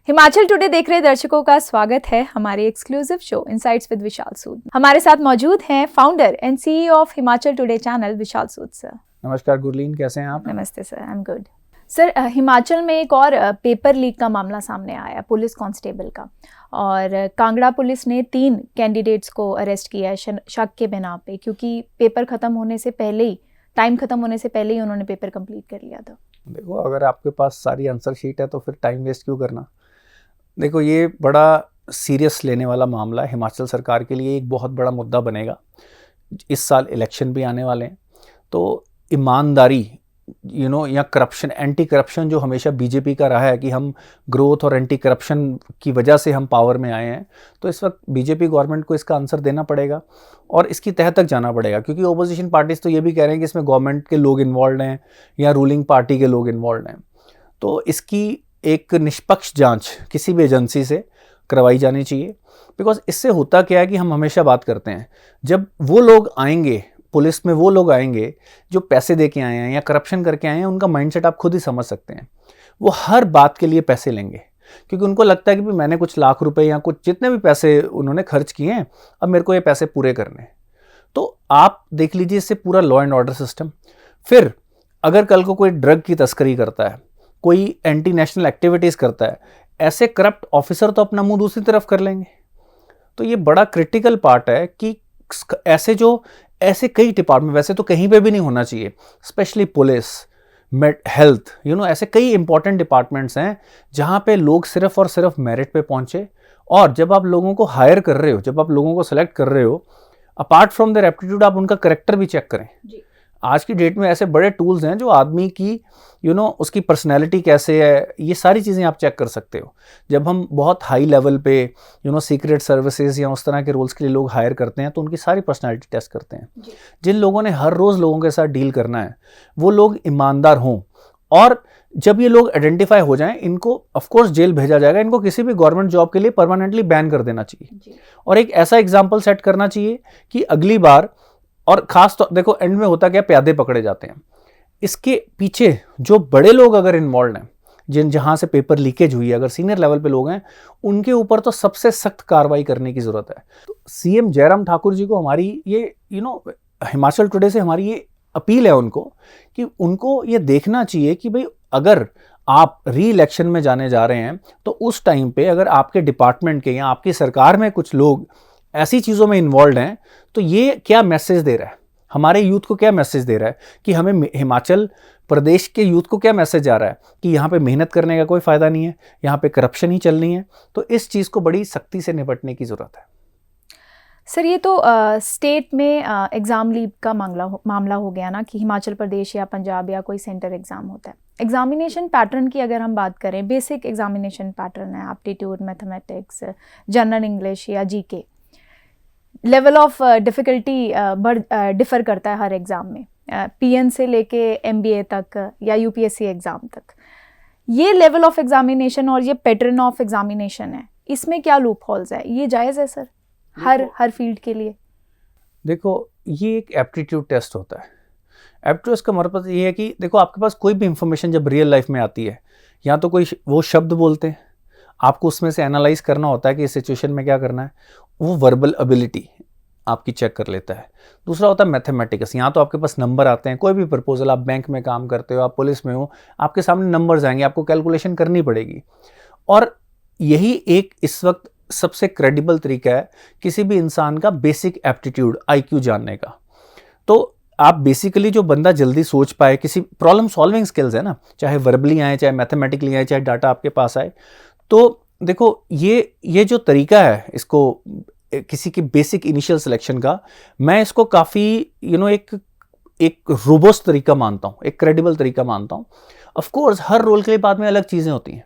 Himachal today देख रहे दर्शकों का स्वागत है हमारे एक्सक्लूसिव शो इनसाइट्स विद विशाल सूद। हमारे साथ मौजूद हैं founder and CEO of Himachal today channel Vishal Sood sir. नमस्कार गुरलीन, कैसे हैं आप? नमस्ते sir, I am good. Sir, Himachal में एक और पेपर लीक का मामला सामने आया पुलिस कांस्टेबल का, और कांगड़ा पुलिस ने 3 कैंडिडेट्स को अरेस्ट किया है शक के बिना पे, क्योंकि पेपर ख़त्म होने से पहले ही, टाइम ख़त्म होने से पहले ही उन्होंने पेपर कंप्लीट कर लिया था। देखो, अगर आपके पास सारी आंसर शीट है तो फिर टाइम वेस्ट क्यों करना। देखो, ये बड़ा सीरियस लेने वाला मामला है। हिमाचल सरकार के लिए एक बहुत बड़ा मुद्दा बनेगा। इस साल इलेक्शन भी आने वाले हैं, तो ईमानदारी या करप्शन, एंटी करप्शन जो हमेशा बीजेपी का रहा है कि हम ग्रोथ और एंटी करप्शन की वजह से हम पावर में आए हैं, तो इस वक्त बीजेपी गवर्नमेंट को इसका आंसर देना पड़ेगा और इसकी तह तक जाना पड़ेगा। क्योंकि ओपोजिशन पार्टीज तो ये भी कह रहे हैं कि इसमें गवर्नमेंट के लोग इन्वॉल्व हैं या रूलिंग पार्टी के लोग इन्वॉल्व हैं। तो इसकी एक निष्पक्ष जांच किसी भी एजेंसी से करवाई जानी चाहिए। बिकॉज इससे होता क्या है कि हम हमेशा बात करते हैं, जब वो लोग आएंगे पुलिस में, वो लोग आएंगे जो पैसे दे के आए हैं या करप्शन करके आए हैं, उनका माइंडसेट आप खुद ही समझ सकते हैं। वो हर बात के लिए पैसे लेंगे, क्योंकि उनको लगता है कि भी मैंने कुछ लाख रुपए या कुछ जितने भी पैसे उन्होंने खर्च किए हैं, अब मेरे को ये पैसे पूरे करने हैं। तो आप देख लीजिए इससे पूरा लॉ एंड ऑर्डर सिस्टम। फिर अगर कल को कोई ड्रग की तस्करी करता है, कोई एंटी नेशनल एक्टिविटीज़ करता है, ऐसे करप्ट ऑफिसर तो अपना मुंह दूसरी तरफ कर लेंगे। तो ये बड़ा क्रिटिकल पार्ट है कि ऐसे कई डिपार्टमेंट, वैसे तो कहीं पे भी नहीं होना चाहिए, स्पेशली पुलिस, हेल्थ, ऐसे कई इंपॉर्टेंट डिपार्टमेंट्स हैं जहाँ पे लोग सिर्फ और सिर्फ मेरिट पे पहुँचे। और जब आप लोगों को हायर कर रहे हो, जब आप लोगों को सेलेक्ट कर रहे हो, अपार्ट फ्रॉम देयर एप्टीट्यूड आप उनका करेक्टर भी चेक करें। आज की डेट में ऐसे बड़े टूल्स हैं जो आदमी की उसकी पर्सनैलिटी कैसे है, ये सारी चीज़ें आप चेक कर सकते हो। जब हम बहुत हाई लेवल पे सीक्रेट सर्विसेज या उस तरह के रोल्स के लिए लोग हायर करते हैं, तो उनकी सारी पर्सनैलिटी टेस्ट करते हैं। जिन लोगों ने हर रोज़ लोगों के साथ डील करना है, वो लोग ईमानदार हों, और जब ये लोग आइडेंटिफाई हो जाएं, इनको ऑफकोर्स जेल भेजा जाएगा। इनको किसी भी गवर्नमेंट जॉब के लिए परमानेंटली बैन कर देना चाहिए और एक ऐसा एग्जाम्पल सेट करना चाहिए कि अगली बार, और खास तो देखो एंड में होता क्या, प्यादे पकड़े जाते हैं। इसके पीछे जो बड़े लोग अगर इन्वॉल्व हैं, जहां से पेपर लीकेज हुई है, अगर सीनियर लेवल पे लोग हैं, उनके ऊपर तो सबसे सख्त कार्रवाई करने की जरूरत है। तो सीएम जयराम ठाकुर जी को हमारी ये हिमाचल टुडे से हमारी ये अपील है उनको, कि उनको ये देखना चाहिए कि भाई अगर आप री इलेक्शन में जाने जा रहे हैं, तो उस टाइम पे अगर आपके डिपार्टमेंट के या आपकी सरकार में कुछ लोग ऐसी चीज़ों में इन्वॉल्व हैं, तो ये क्या मैसेज दे रहा है, हमारे यूथ को क्या मैसेज दे रहा है, कि हमें हिमाचल प्रदेश के यूथ को क्या मैसेज आ रहा है कि यहाँ पे मेहनत करने का कोई फ़ायदा नहीं है, यहाँ पे करप्शन ही चलनी है। तो इस चीज़ को बड़ी सख्ती से निपटने की ज़रूरत है। सर, ये तो स्टेट में एग्ज़ाम लीक का मामला हो गया ना, कि हिमाचल प्रदेश या पंजाब या कोई सेंटर एग्ज़ाम होता है। एग्जामिनेशन पैटर्न की अगर हम बात करें, बेसिक एग्जामिनेशन पैटर्न है, एप्टीट्यूड, मैथमेटिक्स, जनरल इंग्लिश या GK. Level of difficulty differ करता है हर एग्ज़ाम में, पीएन से लेके एमबीए तक या यूपीएससी एग्ज़ाम तक। ये लेवल ऑफ एग्जामिनेशन और ये पैटर्न ऑफ एग्जामिनेशन है, इसमें क्या लूप होल्स है? ये जायज़ है सर हर फील्ड के लिए? देखो, ये एक एप्टीट्यूड टेस्ट होता है। एप्टीट्यूड का मतलब ये है कि देखो, आपके पास कोई भी इंफॉर्मेशन जब रियल लाइफ में आती है, या तो कोई वो शब्द बोलते हैं, आपको उसमें से एनालाइज करना होता है कि इस सिचुएशन में क्या करना है, वो वर्बल एबिलिटी आपकी चेक कर लेता है। दूसरा होता है मैथमेटिक्स। यहाँ तो आपके पास नंबर आते हैं, कोई भी प्रपोजल, आप बैंक में काम करते हो, आप पुलिस में हो, आपके सामने नंबर्स आएंगे, आपको कैलकुलेशन करनी पड़ेगी। और यही एक इस वक्त सबसे क्रेडिबल तरीका है किसी भी इंसान का बेसिक एप्टीट्यूड, आईक्यू जानने का। तो आप बेसिकली जो बंदा जल्दी सोच पाए, किसी प्रॉब्लम सॉल्विंग स्किल्स है ना, चाहे वर्बली आए, चाहे मैथमेटिकली आए, चाहे डाटा आपके पास आए। तो देखो, ये जो तरीका है, इसको किसी की बेसिक इनिशियल सिलेक्शन का, मैं इसको काफ़ी एक रोबस्ट तरीका मानता हूँ, एक क्रेडिबल तरीका मानता हूँ। ऑफ कोर्स हर रोल के लिए बाद में अलग चीज़ें होती हैं,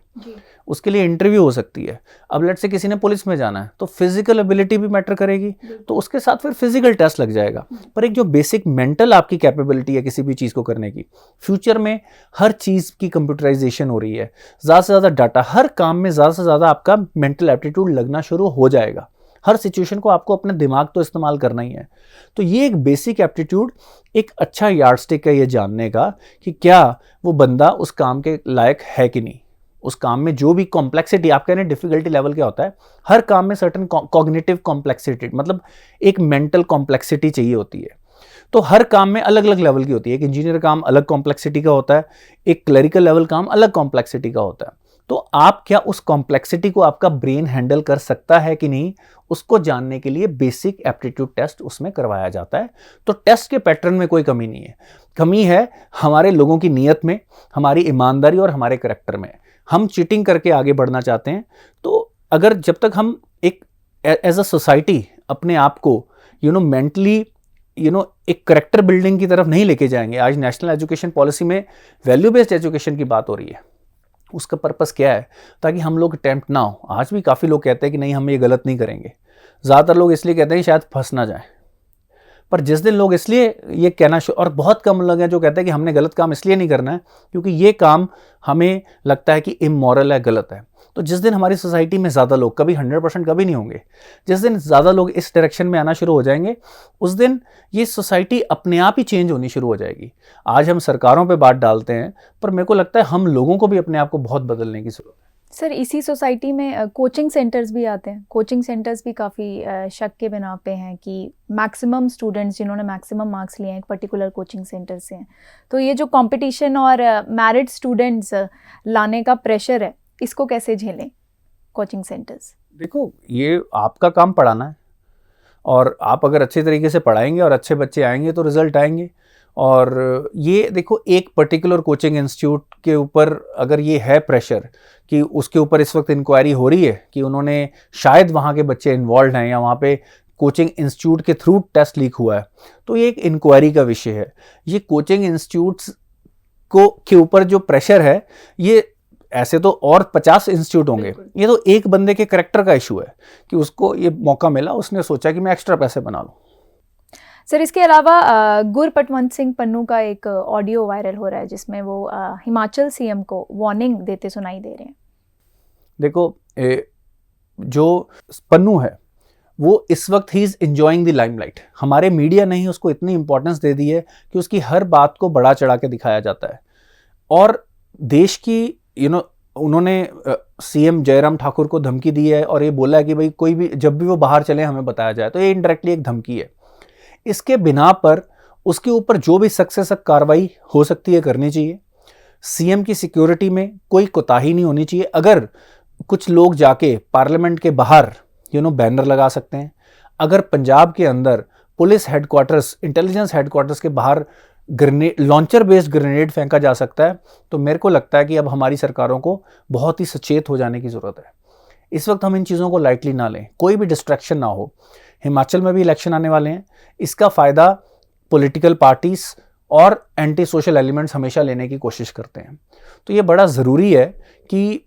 उसके लिए इंटरव्यू हो सकती है। अब लेट से किसी ने पुलिस में जाना है, तो फिजिकल एबिलिटी भी मैटर करेगी, तो उसके साथ फिर फिजिकल टेस्ट लग जाएगा। पर एक जो बेसिक मेंटल आपकी कैपेबिलिटी है किसी भी चीज़ को करने की, फ्यूचर में हर चीज़ की कंप्यूटराइजेशन हो रही है, ज़्यादा से ज़्यादा डाटा, हर काम में ज़्यादा से ज़्यादा आपका मेंटल एप्टीट्यूड लगना शुरू हो जाएगा। हर सिचुएशन को आपको अपने दिमाग तो इस्तेमाल करना ही है। तो ये एक बेसिक एप्टीट्यूड एक अच्छा यार्डस्टिक है ये जानने का कि क्या वो बंदा उस काम के लायक है कि नहीं, उस काम में जो भी कॉम्प्लेक्सिटी, आप कह रहे हैं डिफिकल्टी लेवल क्या होता है, हर काम में सर्टन कॉग्निटिव कॉम्प्लेक्सिटी, मतलब एक मेंटल कॉम्प्लेक्सिटी चाहिए होती है। तो हर काम में अलग अलग लेवल की होती है। एक इंजीनियर काम अलग कॉम्प्लेक्सिटी का होता है, एक क्लरिकल लेवल काम अलग कॉम्प्लेक्सिटी का होता है। तो आप क्या उस कॉम्प्लेक्सिटी को आपका ब्रेन हैंडल कर सकता है कि नहीं, उसको जानने के लिए बेसिक एप्टीट्यूड टेस्ट उसमें करवाया जाता है। तो टेस्ट के पैटर्न में कोई कमी नहीं है, कमी है हमारे लोगों की नीयत में, हमारी ईमानदारी और हमारे करैक्टर में। हम चीटिंग करके आगे बढ़ना चाहते हैं, तो अगर जब तक हम एक एज अ सोसाइटी अपने आप को मेंटली एक करेक्टर बिल्डिंग की तरफ नहीं लेके जाएंगे। आज नेशनल एजुकेशन पॉलिसी में वैल्यू बेस्ड एजुकेशन की बात हो रही है। उसका पर्पस क्या है, ताकि हम लोग अटेम्प्ट ना हो। आज भी काफ़ी लोग कहते हैं कि नहीं, हम ये गलत नहीं करेंगे। ज़्यादातर लोग इसलिए कहते हैं कि शायद फंस ना जाए। पर जिस दिन लोग इसलिए ये कहना, और बहुत कम लोग हैं जो कहते हैं कि हमने गलत काम इसलिए नहीं करना है क्योंकि ये काम हमें लगता है कि इमोरल है, गलत है। तो जिस दिन हमारी सोसाइटी में ज़्यादा लोग, कभी 100% कभी नहीं होंगे, जिस दिन ज़्यादा लोग इस डायरेक्शन में आना शुरू हो जाएंगे, उस दिन ये सोसाइटी अपने आप ही चेंज होनी शुरू हो जाएगी। आज हम सरकारों पे बात डालते हैं, पर मेरे को लगता है हम लोगों को भी अपने आप को बहुत बदलने की ज़रूरत है। सर, इसी सोसाइटी में कोचिंग सेंटर्स भी आते हैं। कोचिंग सेंटर्स भी काफ़ी शक के बिना पे हैं कि मैक्सिमम स्टूडेंट्स जिन्होंने मैक्सिमम मार्क्स लिए हैं एक पर्टिकुलर कोचिंग सेंटर से हैं। तो ये जो कंपटीशन और मैरिड स्टूडेंट्स लाने का प्रेशर है, इसको कैसे झेलें कोचिंग सेंटर्स? देखो, ये आपका काम पढ़ाना है, और आप अगर अच्छे तरीके से पढ़ाएंगे और अच्छे बच्चे आएंगे तो रिजल्ट आएंगे। और ये देखो, एक पर्टिकुलर कोचिंग इंस्टीट्यूट के ऊपर अगर ये है प्रेशर कि उसके ऊपर इस वक्त इंक्वायरी हो रही है कि उन्होंने शायद वहाँ के बच्चे इन्वॉल्व हैं या वहाँ पे कोचिंग इंस्टीट्यूट के थ्रू टेस्ट लीक हुआ है, तो ये एक इंक्वायरी का विषय है। ये कोचिंग इंस्टीट्यूट्स के ऊपर जो प्रेशर है, ये ऐसे तो और 50 इंस्टीट्यूट होंगे, ये तो एक बंदे के करेक्टर का इशू है कि उसको ये मौका मिला, उसने सोचा कि मैं एक्स्ट्रा पैसे बना लूँ। सर, इसके अलावा गुरपतवंत सिंह पन्नू का एक ऑडियो वायरल हो रहा है जिसमें वो हिमाचल सीएम को वार्निंग देते सुनाई दे रहे हैं। देखो, जो पन्नू है वो इस वक्त he is enjoying the limelight. हमारे मीडिया ने ही उसको इतनी इंपॉर्टेंस दे दी है कि उसकी हर बात को बढ़ा चढ़ा के दिखाया जाता है। और देश की उन्होंने सीएम जयराम ठाकुर को धमकी दी है और ये बोला है कि भाई कोई भी जब भी वो बाहर चले हमें बताया जाए। तो ये इनडायरेक्टली एक धमकी है। इसके बिना पर उसके ऊपर जो भी सख्त से सख्त कार्रवाई हो सकती है करनी चाहिए। सीएम की सिक्योरिटी में कोई कोताही नहीं होनी चाहिए। अगर कुछ लोग जाके पार्लियामेंट के बाहर बैनर लगा सकते हैं, अगर पंजाब के अंदर पुलिस हेडक्वार्टर्स, इंटेलिजेंस हेडक्वार्टर्स के बाहर ग्रेनेड, लॉन्चर बेस्ड ग्रेनेड फेंका जा सकता है, तो मेरे को लगता है कि अब हमारी सरकारों को बहुत ही सचेत हो जाने की ज़रूरत है। इस वक्त हम इन चीज़ों को लाइटली ना लें, कोई भी डिस्ट्रैक्शन ना हो। हिमाचल में भी इलेक्शन आने वाले हैं, इसका फ़ायदा पॉलिटिकल पार्टीज और एंटी सोशल एलिमेंट्स हमेशा लेने की कोशिश करते हैं। तो ये बड़ा ज़रूरी है कि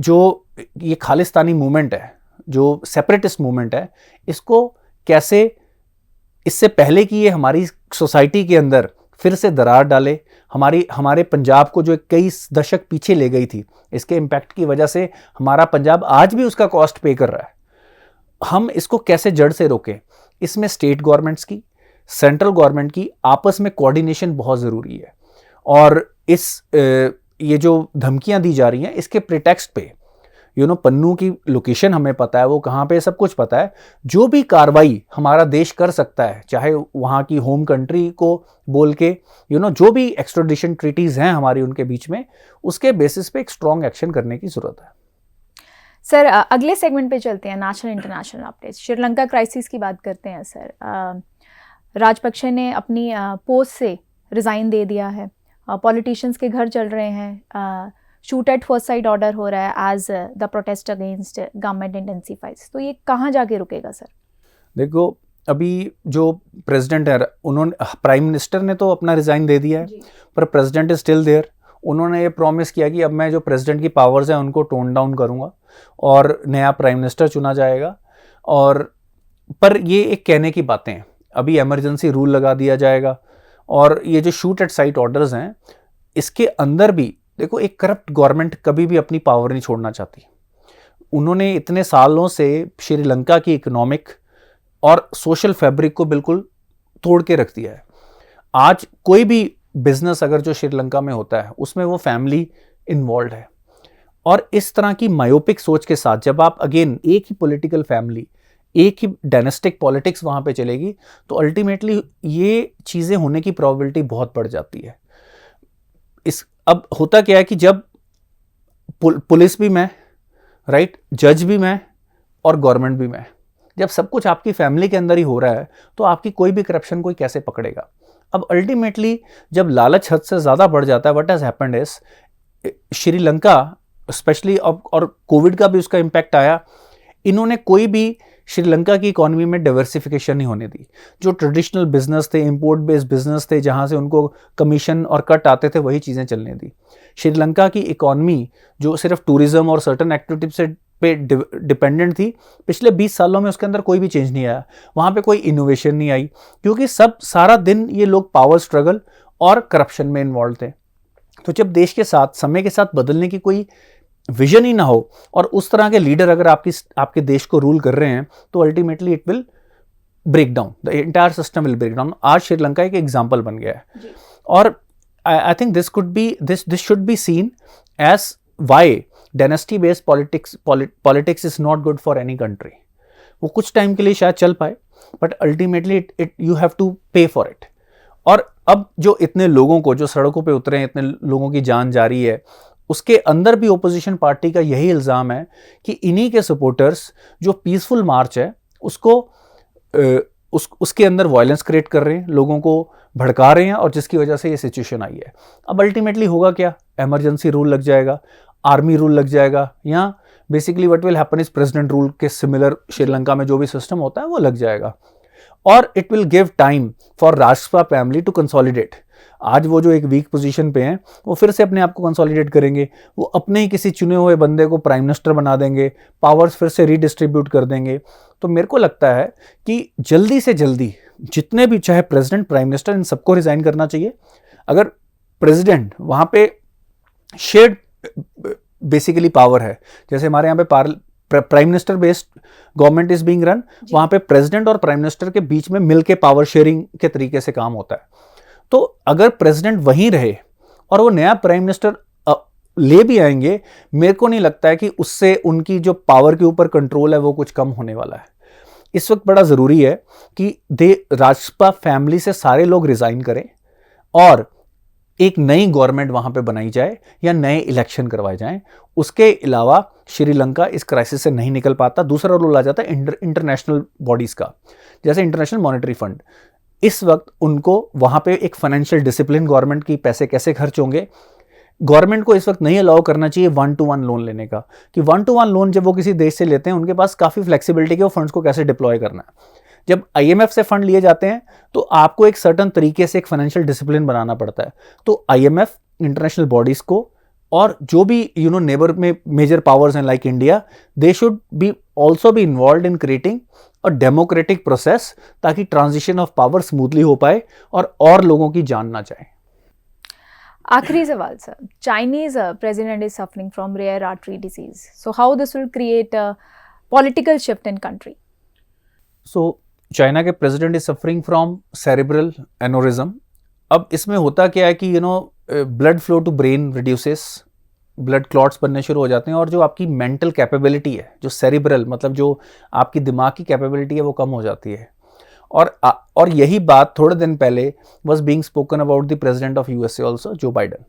जो ये खालिस्तानी मूवमेंट है, जो सेपरेटिस्ट मूवमेंट है, इसको कैसे इससे पहले कि ये हमारी सोसाइटी के अंदर फिर से दरार डाले, हमारे पंजाब को जो कई दशक पीछे ले गई थी, इसके इम्पैक्ट की वजह से हमारा पंजाब आज भी उसका कॉस्ट पे कर रहा है। हम इसको कैसे जड़ से रोकें, इसमें स्टेट गवर्नमेंट्स की, सेंट्रल गवर्नमेंट की आपस में कोऑर्डिनेशन बहुत ज़रूरी है। और ये जो धमकियां दी जा रही हैं, इसके प्रिटेक्स्ट पे पन्नू की लोकेशन हमें पता है, वो कहाँ पे, सब कुछ पता है। जो भी कार्रवाई हमारा देश कर सकता है, चाहे वहाँ की होम कंट्री को बोल के जो भी एक्स्ट्राडिशन ट्रीटीज़ हैं हमारी उनके बीच में, उसके बेसिस पे एक स्ट्रॉन्ग एक्शन करने की ज़रूरत है। सर, अगले सेगमेंट पे चलते हैं, national international updates. Sri Lanka crisis की बात करते हैं। सर, राजपक्षे ने अपनी पोस्ट से रिज़ाइन दे दिया है, पॉलिटिशियंस के घर चल रहे हैं, shoot at first sight order हो रहा है as the protest against government intensifies. तो ये कहाँ जाके रुकेगा सर? देखो, अभी जो प्रेसिडेंट है, उन्होंने, प्राइम मिनिस्टर ने तो अपना रिज़ाइन दे दिया है, पर प्रेसिडेंट इज स्टिल देयर। उन्होंने ये प्रॉमिस किया कि अब मैं जो प्रेसिडेंट की पावर्स हैं उनको टोन डाउन करूँगा और नया प्राइम मिनिस्टर चुना जाएगा। और पर ये एक कहने की बातें हैं, अभी इमरजेंसी रूल लगा दिया जाएगा। और ये जो शूट एट साइट ऑर्डर्स हैं, इसके अंदर भी देखो, एक करप्ट गवर्नमेंट कभी भी अपनी पावर नहीं छोड़ना चाहती। उन्होंने इतने सालों से श्रीलंका की इकोनॉमिक और सोशल फैब्रिक को बिल्कुल तोड़ के रख दिया है। आज कोई भी बिजनेस अगर जो श्रीलंका में होता है, उसमें वो फैमिली इन्वॉल्व है। और इस तरह की मायोपिक सोच के साथ जब आप अगेन एक ही पॉलिटिकल फैमिली, एक ही डायनेस्टिक पॉलिटिक्स वहाँ पे चलेगी, तो अल्टीमेटली ये चीज़ें होने की प्रोबेबिलिटी बहुत बढ़ जाती है। अब होता क्या है कि जब पुलिस भी मैं, राइट, जज भी मैं और गवर्नमेंट भी मैं, जब सब कुछ आपकी फैमिली के अंदर ही हो रहा है, तो आपकी कोई भी करप्शन कोई कैसे पकड़ेगा। अब अल्टीमेटली जब लालच हद से ज़्यादा बढ़ जाता है, what has happened is Sri Lanka specially, अब और कोविड का भी उसका इम्पैक्ट आया, इन्होंने कोई भी श्रीलंका की इकोनॉमी में डाइवर्सिफिकेशन नहीं होने दी। जो ट्रेडिशनल बिजनेस थे, इंपोर्ट बेस्ड बिजनेस थे, जहाँ से उनको कमीशन और कट आते थे, वही चीज़ें चलने दी। श्रीलंका की इकोनॉमी जो सिर्फ टूरिज्म और सर्टन एक्टिविटीज से पे डिपेंडेंट थी, पिछले 20 सालों में उसके अंदर कोई भी चेंज नहीं आया। वहाँ पे कोई इनोवेशन नहीं आई, क्योंकि सब सारा दिन ये लोग पावर स्ट्रगल और करप्शन में इन्वॉल्व थे। तो जब देश के साथ समय के साथ बदलने की कोई विजन ही ना हो और उस तरह के लीडर अगर आपके देश को रूल कर रहे हैं, तो ultimately it will break down, the entire system will break down. आज श्रीलंका एक एग्जाम्पल बन गया है और I think this should be seen as why dynasty based politics is not good for any country. वो कुछ टाइम के लिए शायद चल पाए, but ultimately it you have to pay for it. और अब जो इतने लोगों को जो सड़कों पे उतरे हैं, इतने लोगों की जान जा रही है, उसके अंदर भी ओपोजिशन पार्टी का यही इल्ज़ाम है कि इन्हीं के सपोर्टर्स जो पीसफुल मार्च है उसको उसके अंदर वायलेंस क्रिएट कर रहे हैं, लोगों को भड़का रहे हैं, और जिसकी वजह से ये सिचुएशन आई है। अब अल्टीमेटली होगा क्या, इमरजेंसी रूल लग जाएगा, आर्मी रूल लग जाएगा, या basically what will happen is president rule के सिमिलर श्रीलंका में जो भी सिस्टम होता है वो लग जाएगा। और it will give time for राजपा फैमिली टू कंसोलिडेट। आज वो जो एक वीक पोजीशन पे हैं, वो फिर से अपने आप को कंसोलिडेट करेंगे, वो अपने ही किसी चुने हुए बंदे को प्राइम मिनिस्टर बना देंगे, पावर्स फिर से रीडिस्ट्रीब्यूट कर देंगे। तो मेरे को लगता है कि जल्दी से जल्दी जितने भी, चाहे प्रेसिडेंट, प्राइम मिनिस्टर, इन सबको रिजाइन करना चाहिए। अगर प्रेसिडेंट वहां पे शेयर्ड बेसिकली पावर है, जैसे हमारे यहाँ पे prime minister based government is being run, वहां पे प्रेसिडेंट और प्राइम मिनिस्टर के बीच में मिलके पावर शेयरिंग के तरीके से काम होता है। तो अगर प्रेसिडेंट वहीं रहे और वो नया प्राइम मिनिस्टर ले भी आएंगे, मेरे को नहीं लगता है कि उससे उनकी जो पावर के ऊपर कंट्रोल है वो कुछ कम होने वाला है। इस वक्त बड़ा जरूरी है कि राजपा फैमिली से सारे लोग रिजाइन करें और एक नई गवर्नमेंट वहां पे बनाई जाए या नए इलेक्शन करवाए जाएं। उसके अलावा श्रीलंका इस क्राइसिस से नहीं निकल पाता। दूसरा रोल आ जाता है इंटरनेशनल बॉडीज का, जैसे इंटरनेशनल मॉनेटरी फंड। इस वक्त उनको वहां पे एक फाइनेंशियल डिसिप्लिन, गवर्नमेंट की पैसे कैसे खर्च होंगे, गवर्नमेंट को इस वक्त नहीं अलाउ करना चाहिए 1-to-1 लोन लेने का, कि 1-to-1 लोन जब वो किसी देश से लेते हैं उनके पास काफ़ी फ्लेक्सिबिलिटी है वो फंड्स को कैसे डिप्लॉय करना है। जब IMF से फंड लिए जाते हैं तो आपको एक सर्टन तरीके से एक फाइनेंशियल डिसिप्लिन बनाना पड़ता है। तो IMF, इंटरनेशनल बॉडीज को और जो भी नेबर में मेजर पावर्स हैं like India, they should be also be involve in creating a democratic process, ताकि ट्रांजिशन ऑफ पावर स्मूथली हो पाए और लोगों की जान ना जाए। आखिरी सवाल sir, Chinese president is suffering from rare artery disease, so how this will create a political shift in country? So China के president is suffering from cerebral aneurysm. अब इसमें होता क्या है कि blood flow to brain reduces, blood clots बनने शुरू हो जाते हैं, और जो आपकी मेंटल कैपेबिलिटी है, जो सेरिब्रल मतलब जो आपकी दिमाग की कैपेबिलिटी है, वो कम हो जाती है। और यही बात थोड़े दिन पहले was being spoken about the president of USA also, जो बाइडन।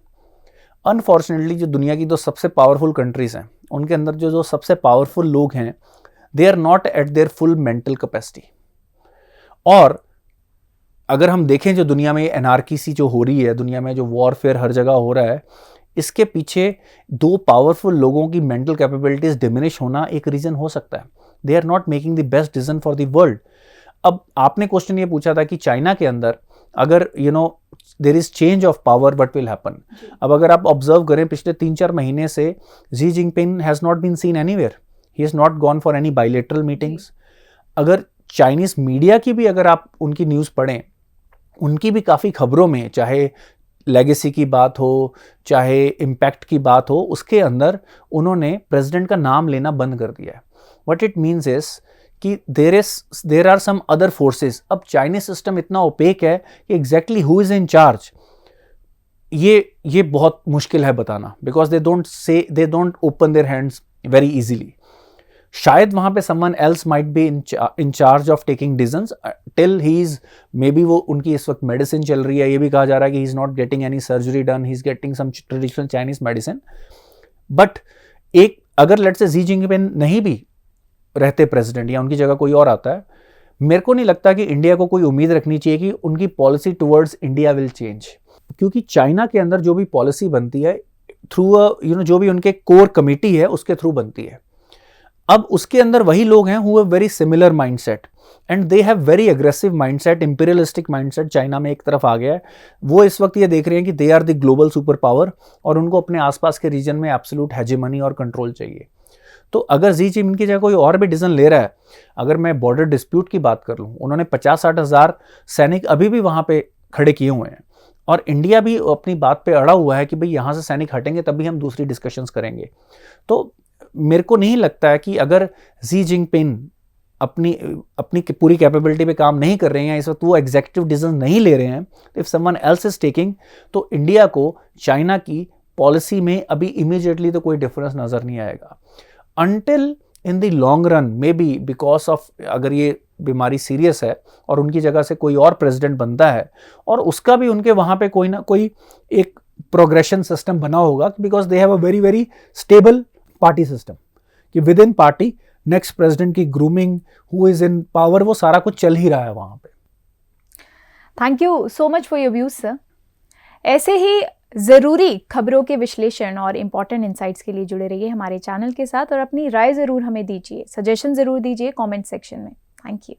अनफॉर्चुनेटली जो दुनिया की दो सबसे पावरफुल कंट्रीज हैं, उनके अंदर जो सबसे पावरफुल लोग हैं, they are not at their full mental capacity. और अगर हम देखें जो दुनिया में एनार्की सी जो हो रही है, दुनिया में जो वॉरफेयर हर जगह हो रहा है, इसके पीछे दो पावरफुल लोगों की मेंटल कैपेबिलिटीज डिमिनिश होना एक रीजन हो सकता है। They are not making the best decision for the world. अब आपने क्वेश्चन ये पूछा था कि चाइना के अंदर अगर there is change of power what will happen. अब अगर आप ऑब्जर्व करें, पिछले 3-4 महीने से Xi Jinping has not been seen anywhere, he has not gone for any bilateral meetings. अगर चाइनीज मीडिया की भी अगर आप उनकी न्यूज़ पढ़ें, उनकी भी काफ़ी खबरों में, चाहे लेगेसी की बात हो, चाहे इम्पैक्ट की बात हो, उसके अंदर उन्होंने प्रेसिडेंट का नाम लेना बंद कर दिया है। व्हाट इट मीन्स इज कि there are some other forces. अब चाइनीज सिस्टम इतना ओपेक है कि exactly who is in charge ये बहुत मुश्किल है बताना, because they don't open their hands very easily. शायद वहां पे someone else might be in charge of taking decisions till he is, maybe वो उनकी इस वक्त मेडिसिन चल रही है, ये भी कहा जा रहा है कि he is not getting any surgery done, he is getting some traditional Chinese medicine. But एक अगर लेट्स से शी जिनपिंग नहीं भी रहते प्रेसिडेंट या उनकी जगह कोई और आता है, मेरे को नहीं लगता कि इंडिया को कोई उम्मीद रखनी चाहिए कि उनकी policy towards India will change. क्योंकि चाइना के अंदर जो भी पॉलिसी बनती है थ्रू जो भी उनके कोर कमेटी है उसके थ्रू बनती है. अब उसके अंदर वही लोग हैं who have very similar mindset and they have very aggressive mindset, imperialistic mindset China में एक तरफ आ गया है. वो इस वक्त ये देख रहे हैं कि they are the global super power और उनको अपने आसपास के रीजन में एब्सोल्यूट हेजेमनी और कंट्रोल चाहिए. तो अगर शी जिनपिंग की जगह कोई और भी डिसीजन ले रहा है, अगर मैं बॉर्डर डिस्प्यूट की बात कर लूँ, उन्होंने 50-60 हज़ार सैनिक अभी भी वहाँ पे खड़े किए हुए हैं और इंडिया भी अपनी बात पे अड़ा हुआ है कि भाई यहाँ से सैनिक हटेंगे तभी हम दूसरी डिस्कशंस करेंगे. तो मेरे को नहीं लगता है कि अगर शी जिनपिंग अपनी पूरी कैपेबिलिटी पे काम नहीं कर रहे हैं, इस वक्त वो एग्जीक्यूटिव डिसीजन नहीं ले रहे हैं, if someone else is taking, तो इंडिया को चाइना की पॉलिसी में अभी इमीडिएटली तो कोई डिफरेंस नजर नहीं आएगा. Until in the long run may be because of, अगर ये बीमारी सीरियस है और उनकी जगह से कोई और प्रेसिडेंट बनता है और उसका भी उनके वहाँ पे कोई ना कोई एक प्रोग्रेशन सिस्टम बना होगा, because they have a very very stable party system कि within party next president की grooming, who is in power, वो सारा कुछ चल ही रहा है वहाँ पे. Thank you so much for your views sir. ऐसे ही ज़रूरी खबरों के विश्लेषण और इम्पॉर्टेंट इंसाइट्स के लिए जुड़े रहिए हमारे चैनल के साथ और अपनी राय ज़रूर हमें दीजिए, सजेशन ज़रूर दीजिए कमेंट सेक्शन में. Thank you.